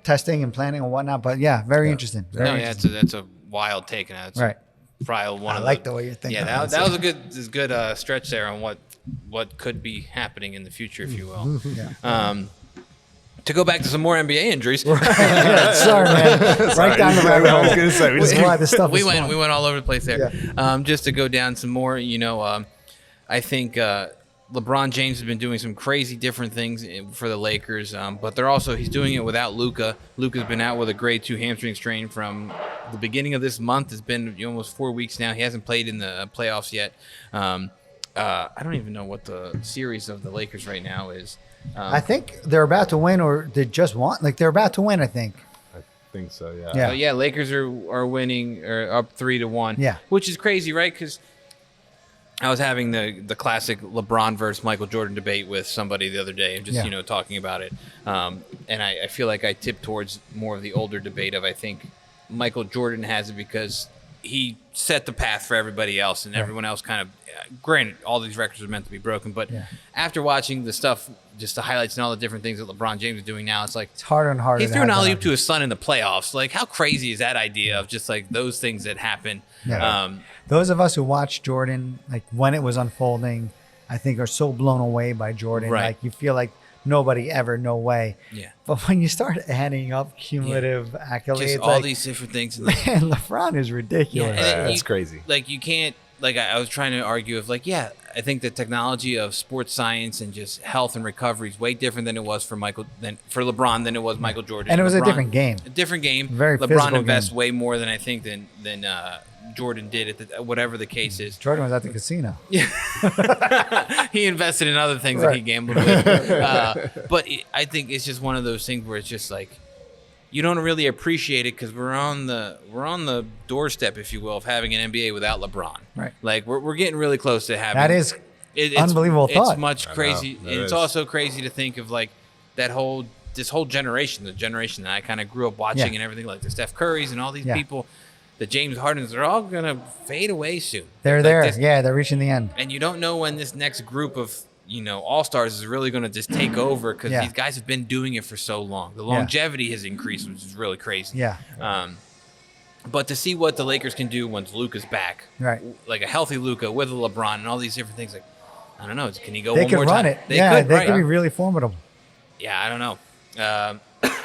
testing and planning and whatnot. But very interesting. That's a wild take. And that's probably one of the way you're thinking. Yeah, that was a good stretch there on what could be happening in the future, if you will. To go back to some more NBA injuries. Sorry, man. Right down the rabbit hole. I was going to say, we went all over the place there. Just to go down some more, I think LeBron James has been doing some crazy different things for the Lakers, but he's doing it without Luka. Luka's been out with a grade 2 hamstring strain from the beginning of this month. It's been almost 4 weeks now. He hasn't played in the playoffs yet. I don't even know what the series of the Lakers right now is. I think they're about to win, or they just won. Like, they're about to win, I think. I think so, yeah. Lakers are winning, or up 3-1. Yeah. Which is crazy, right? Because I was having the classic LeBron versus Michael Jordan debate with somebody the other day, and just talking about it. And I feel like I tip towards more of the older debate of, I think Michael Jordan has it because he set the path for everybody else, and everyone else kind of, granted, all these records are meant to be broken, but after watching the stuff, just the highlights and all the different things that LeBron James is doing now, it's like, it's harder and harder. He threw an alley-oop to his son in the playoffs. Like, how crazy is that idea of just like those things that happen? Those of us who watched Jordan, like when it was unfolding, I think are so blown away by Jordan. Right. Like, you feel like nobody ever, no way. Yeah. But when you start adding up cumulative accolades, Just all these different things. man, LeBron is ridiculous. Yeah, That's crazy. Like you can't. Like I was trying to argue of like, yeah, I think the technology of sports science and just health and recovery is way different than it was for LeBron than it was Michael Jordan. And it was LeBron, a different game. A different game. Very LeBron physical invests game. way more than I think than Jordan did at whatever the case is. Jordan was at the casino. He invested in other things that he Right. gambled with. But I think it's just one of those things where it's just like you don't really appreciate it because we're on the doorstep, if you will, of having an NBA without LeBron. Right. Like we're getting really close to having That is it's unbelievable It's thought. much crazy, know. and It it's is. also crazy to think of like this whole generation, the generation that I kind of grew up watching Yeah. and everything, like the Steph Currys and all these Yeah. people, the James Hardens, they're all gonna fade away soon. They're Like there. this- Yeah, they're reaching the end. and you don't know when this next group of all-stars is really going to just take over because Yeah. these guys have been doing it for so long. The longevity has increased, which is really crazy. Yeah. But to see what the Lakers can do once Luka's back, Right. like a healthy Luka with a LeBron and all these different things, like I don't know, can he go They one could more run time? it. They could right? be really formidable. Yeah, I don't know.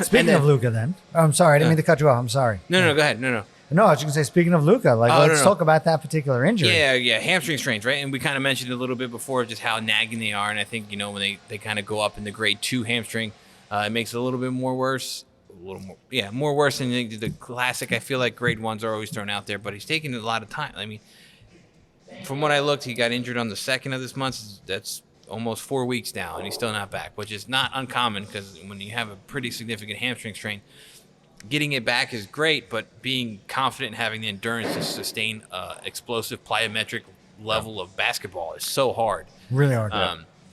Speaking of Luka, then. Oh, I'm sorry. I didn't mean to cut you off. I'm sorry. No, go ahead. No. No, I was going to say, speaking of Luka, let's no. talk about that particular injury. Yeah, hamstring strains, right? And we kind of mentioned it a little bit before, just how nagging they are. And I think, when they kind of go up in the grade 2 hamstring, it makes it a little bit more worse. More worse than the classic. I feel like grade 1s are always thrown out there, but he's taking a lot of time. I mean, from what I looked, he got injured on the 2nd of this month. That's almost 4 weeks now, and he's still not back, which is not uncommon because when you have a pretty significant hamstring strain, getting it back is great, but being confident and having the endurance to sustain explosive plyometric level of basketball is so hard. Really hard.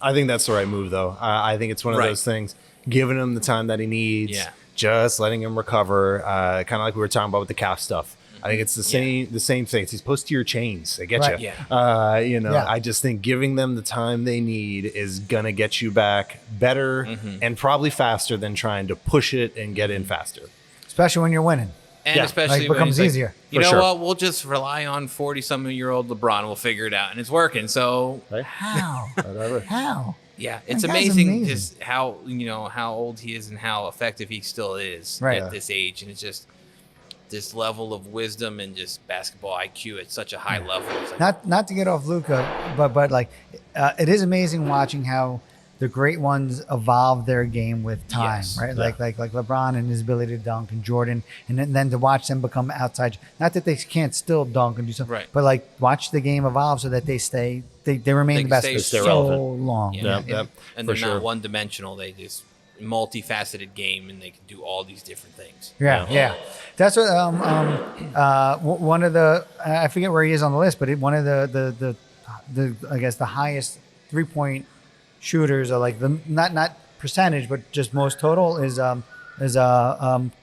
I think that's the right move, though. I think it's one of Right. those things, giving him the time that he needs, Yeah. just letting him recover, kind of like we were talking about with the calf stuff. I think it's the same thing. It's these posterior chains. I get Right. you. Yeah. Yeah. I just think giving them the time they need is gonna get you back better and probably faster than trying to push it and get in faster. Especially when you're winning. And Yeah. especially Like, when becomes he's like, easier. You For know sure. what? We'll just rely on 40-something-year-old LeBron. We'll figure it out, and it's working. So Right? How? Whatever. How? yeah, it's That guy's amazing, amazing. just how old he is and how effective he still is Right. at this age, and it's just this level of wisdom and just basketball IQ at such a high level. It's like, Not to get off Luka, but it is amazing watching how the great ones evolve their game with time, Yes. right? Yeah. Like LeBron and his ability to dunk, and Jordan, and then to watch them become outside. Not that they can't still dunk and do something, Right. but watch the game evolve so that they remain They the best stay for stay so relevant. long. Yeah. Yep, and for they're sure. not one-dimensional. They just multifaceted game, and they can do all these different things. Yeah. That's what one of the I forget where he is on the list, but one of the I guess the highest 3-point shooters are like the not percentage, but just most total is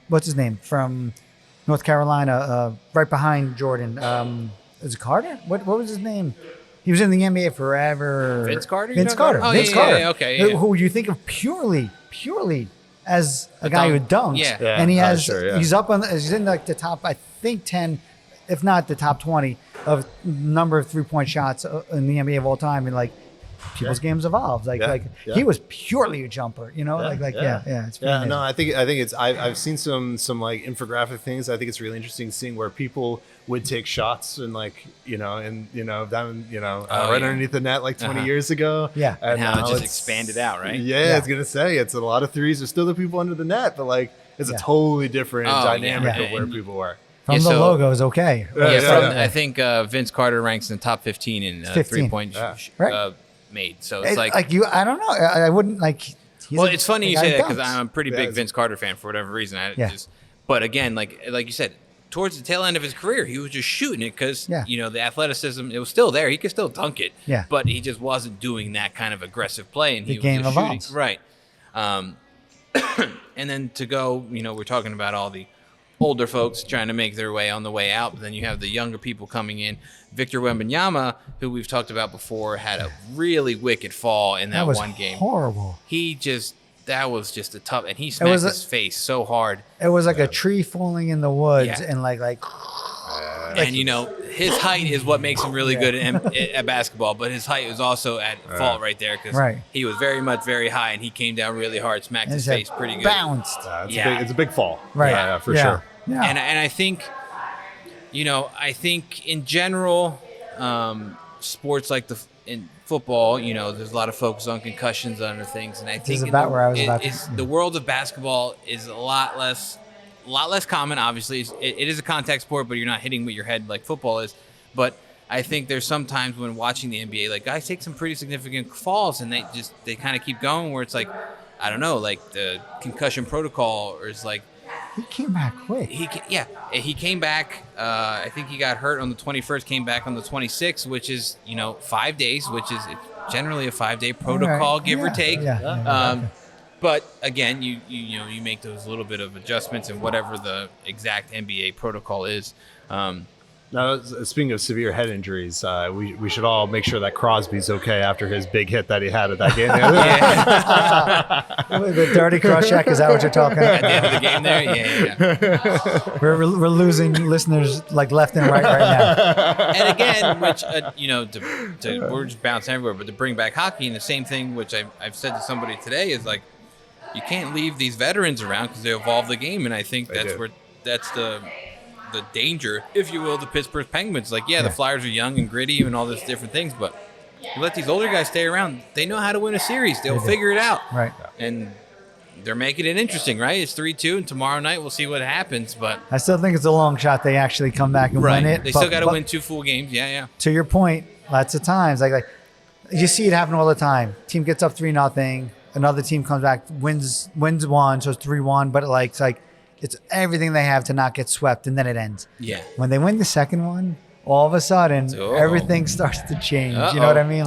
what's his name from North Carolina, right behind Jordan. Is it Carter? What was his name? He was in the NBA forever. Vince Carter? Vince You know? Carter. Oh, Vince yeah, Carter. yeah, okay, yeah. Who you think of purely as a guy who dunks, Yeah. Yeah, and he has sure, yeah. he's in the top, I think 10, if not the top 20 of number of 3-point shots in the NBA of all time, and people's games evolved. Yeah. He was purely a jumper, it's pretty amazing. No, I think it's I've seen some infographic things. I think it's really interesting seeing where people would take shots and right underneath the net 20 years ago. Yeah. And how it now just it's- expanded out, right? Yeah, Yeah. I was gonna say it's a lot of threes. There's still the people under the net, but it's Yeah. a totally different Oh, dynamic yeah. of where And- people are. From Yeah, the so- logo is okay. I think Vince Carter ranks in the top 15 in 15. 3-point Right. made. So it's I don't know. I wouldn't well, it's funny you say that because dunks. I'm a pretty Yeah, big it's- Vince Carter fan for whatever reason. Yeah. But again, like you said, towards the tail end of his career, he was just shooting it because Yeah. the athleticism, it was still there. He could still dunk it. Yeah. But he just wasn't doing that kind of aggressive play, and he The was game just evolves. shooting. Right. And then to go, we're talking about all the older folks trying to make their way on the way out, but then you have the younger people coming in. Victor Wembanyama, who we've talked about before, had a really wicked fall in that was one game. horrible. That was just a tough, and he smacked his face so hard. It was like a tree falling in the woods, Yeah. and And his height is what makes him really good at basketball, but his height was also at fault right there because he was very high, and he came down really hard, smacked his face pretty good. Bounced. It's a big fall. Right. For sure. Yeah. And I think, I think in general, sports like in football, there's a lot of focus on concussions and other things, and I think the world of basketball is a lot less common. Obviously, it is a contact sport, but you're not hitting with your head like football is. But I think there's sometimes when watching the NBA, like guys take some pretty significant falls, and they kind of keep going. Where it's like, I don't know, like the concussion protocol, or it's like he came back quick. He came back. I think he got hurt on the 21st, came back on the 26th, which is 5 days, which is generally a 5-day protocol, give or take. But again, you make those little bit of adjustments in whatever the exact NBA protocol is. Now, speaking of severe head injuries, we should all make sure that Crosby's okay after his big hit that he had at that game. The dirty cross check, is that what you're talking about? At the end of the game there? Yeah. We're losing listeners like left and right now. And again, which, we're just bouncing everywhere, but to bring back hockey, and the same thing, which I've said to somebody today, is like, you can't leave these veterans around because they evolve the game, and I think that's the danger, if you will, the Pittsburgh Penguins. Like, the Flyers are young and gritty and all these different things, but you let these older guys stay around, they know how to win a series. They'll figure it out. Right. And they're making it interesting, right? It's 3-2, and tomorrow night we'll see what happens. But I still think it's a long shot they actually come back and win it. They still got to win 2 full games. Yeah. To your point, lots of times, like you see it happen all the time. Team gets up 3-0. Another team comes back, wins one, so it's 3-1. But it's everything they have to not get swept, and then it ends. Yeah. When they win the second one, all of a sudden, everything starts to change. You know what I mean?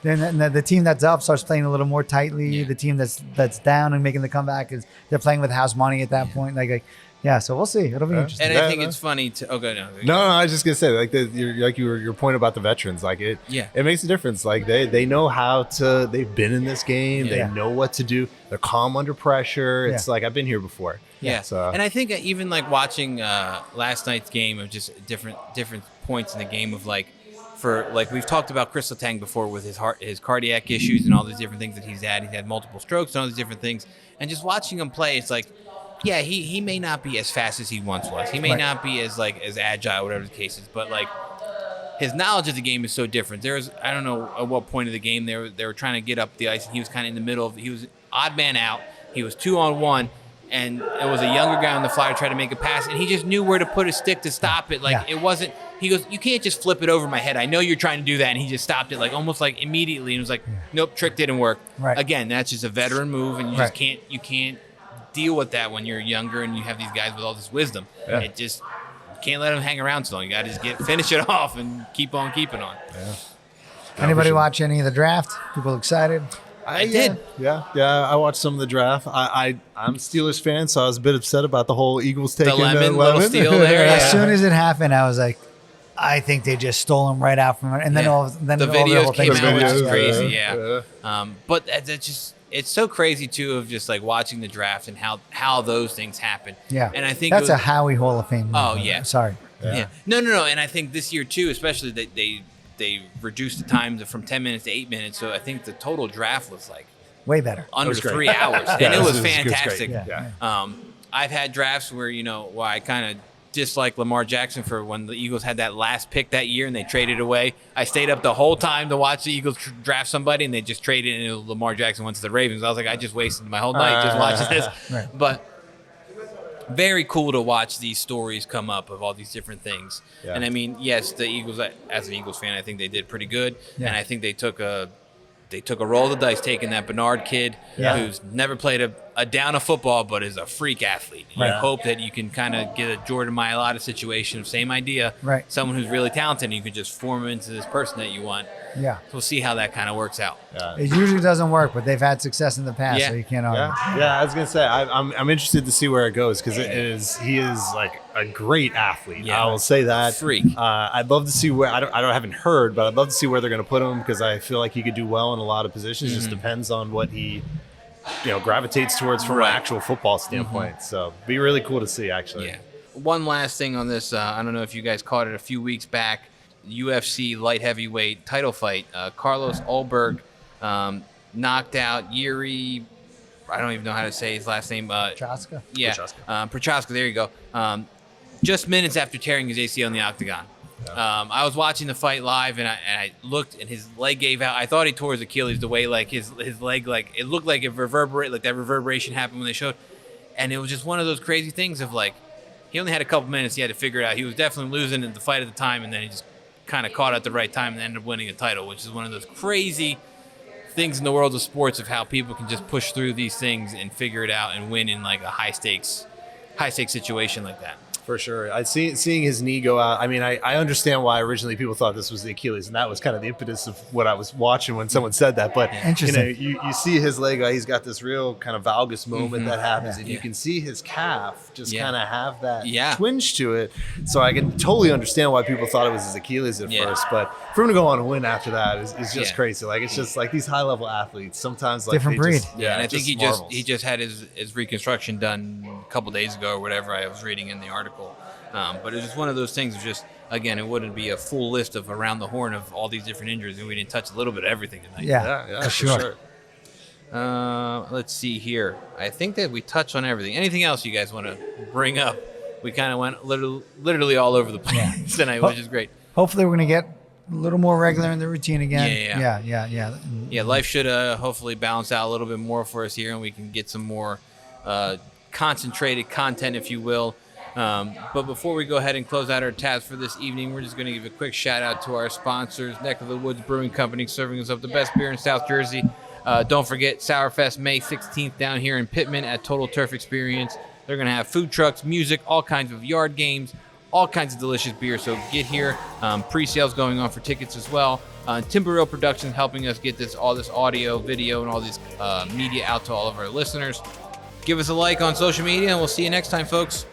Then the team that's up starts playing a little more tightly. Yeah. The team that's down and making the comeback they're playing with house money at that point. So we'll see. It'll be interesting. And I think it's funny to. Oh, go No, I was just gonna say your point about the veterans. It makes a difference. They know how to. They've been in this game. They know what to do. They're calm under pressure. It's like I've been here before. Yeah. So. And I think even watching last night's game of just different points in the game of we've talked about Chris Letang before with his cardiac issues and all these different things that he's had. He's had multiple strokes and all these different things. And just watching him play, it's like. Yeah, he may not be as fast as he once was. He may not be as agile, whatever the case is. But his knowledge of the game is so different. I don't know at what point of the game they were trying to get up the ice, and he was kind of in the middle he was odd man out. He was 2-on-1, and it was a younger guy on the Flyer trying to make a pass, and he just knew where to put his stick to stop it. It wasn't. He goes, you can't just flip it over my head. I know you're trying to do that, and he just stopped it almost immediately, and was like, nope, trick didn't work. Right. Again, that's just a veteran move, and you can't deal with that when you're younger and you have these guys with all this wisdom. It just can't let them hang around so long. You got to just finish it off and keep on keeping on. Anybody watch any of the draft? People excited? I did. Yeah. I watched some of the draft. I'm a Steelers fan, so I was a bit upset about the whole Eagles taking the lemon. Little steal there. As soon as it happened, I was like, I think they just stole him right out from it. And then the videos came out, which is crazy. Yeah. But that's just. It's so crazy too of just watching the draft and how those things happen. Yeah, and I think that's a Howie Hall of Fame. Oh yeah, sorry. Yeah. No. And I think this year too, especially they reduced the time from 10 minutes to 8 minutes. So I think the total draft was way better, under 3 hours, and it was fantastic. I've had drafts where I kind of dislike Lamar Jackson for when the Eagles had that last pick that year and they traded away. I stayed up the whole time to watch the Eagles draft somebody, and they just traded, and Lamar Jackson went to the Ravens. I was like, I just wasted my whole night just watching this. Right. But very cool to watch these stories come up of all these different things. Yeah. And I mean, yes, the Eagles, as an Eagles fan, I think they did pretty good. Yeah. And I think they took a roll of the dice taking that Bernard kid who's never played a down of football but is a freak athlete. You hope that you can kind of get a Jordan Mailata situation of same idea. Right. Someone who's really talented, and you can just form him into this person that you want. Yeah. So we'll see how that kind of works out. Yeah. It usually doesn't work, but they've had success in the past, so you can't argue. Yeah, I was going to say, I'm interested to see where it goes because he is a great athlete. Yeah. I will say that. Freak. I'd love to see where, I haven't heard, but I'd love to see where they're going to put him because I feel like he could do well in a lot of positions. It just depends on what he gravitates towards from an actual football standpoint. So be really cool to see, actually. Yeah. one last thing on this. I don't know if you guys caught it a few weeks back. UFC light heavyweight title fight. Carlos Ulberg knocked out Yuri. I don't even know how to say his last name. Prochaska? Yeah, Prochaska. There you go. Just minutes after tearing his ACL in the octagon. Yeah. I was watching the fight live, and I looked, and his leg gave out. I thought he tore his Achilles the way, like, his leg, like, it looked like it reverberate, like that reverberation happened when they showed. And it was just one of those crazy things of, like, he only had a couple minutes. He had to figure it out. He was definitely losing in the fight at the time, and then he just kind of caught at the right time and ended up winning a title, which is one of those crazy things in the world of sports of how people can just push through these things and figure it out and win in, like, a high stakes situation like that. For sure. Seeing his knee go out, I mean, I understand why originally people thought this was the Achilles, and that was kind of the impetus of what I was watching when someone said that. But you see his leg, he's got this real kind of valgus moment that happens, and you can see his calf just kind of have that twinge to it. So I can totally understand why people thought it was his Achilles at first. But for him to go on and win after that is just crazy. Like, it's just like these high level athletes sometimes, like, different breed. And I think he just had his reconstruction done a couple days ago or whatever. I was reading in the article. But it's just one of those things. Just, again, it wouldn't be a full list of around the horn of all these different injuries, and we didn't touch a little bit of everything tonight. Yeah, for sure. Let's see here. I think that we touched on everything. Anything else you guys want to bring up? We kind of went literally all over the place tonight, which is great. Hopefully, we're going to get a little more regular in the routine again. Yeah, life should hopefully balance out a little bit more for us here, and we can get some more concentrated content, if you will. But before we go ahead and close out our tabs for this evening, we're just going to give a quick shout out to our sponsors, Neck of the Woods Brewing Company, serving us up the best beer in South Jersey. Don't forget Sourfest May 16th down here in Pittman at Total Turf Experience. They're going to have food trucks, music, all kinds of yard games, all kinds of delicious beer. So get here. Pre-sales going on for tickets as well. Timberwolves Productions helping us get all this audio, video, and all this media out to all of our listeners. Give us a like on social media, and we'll see you next time, folks.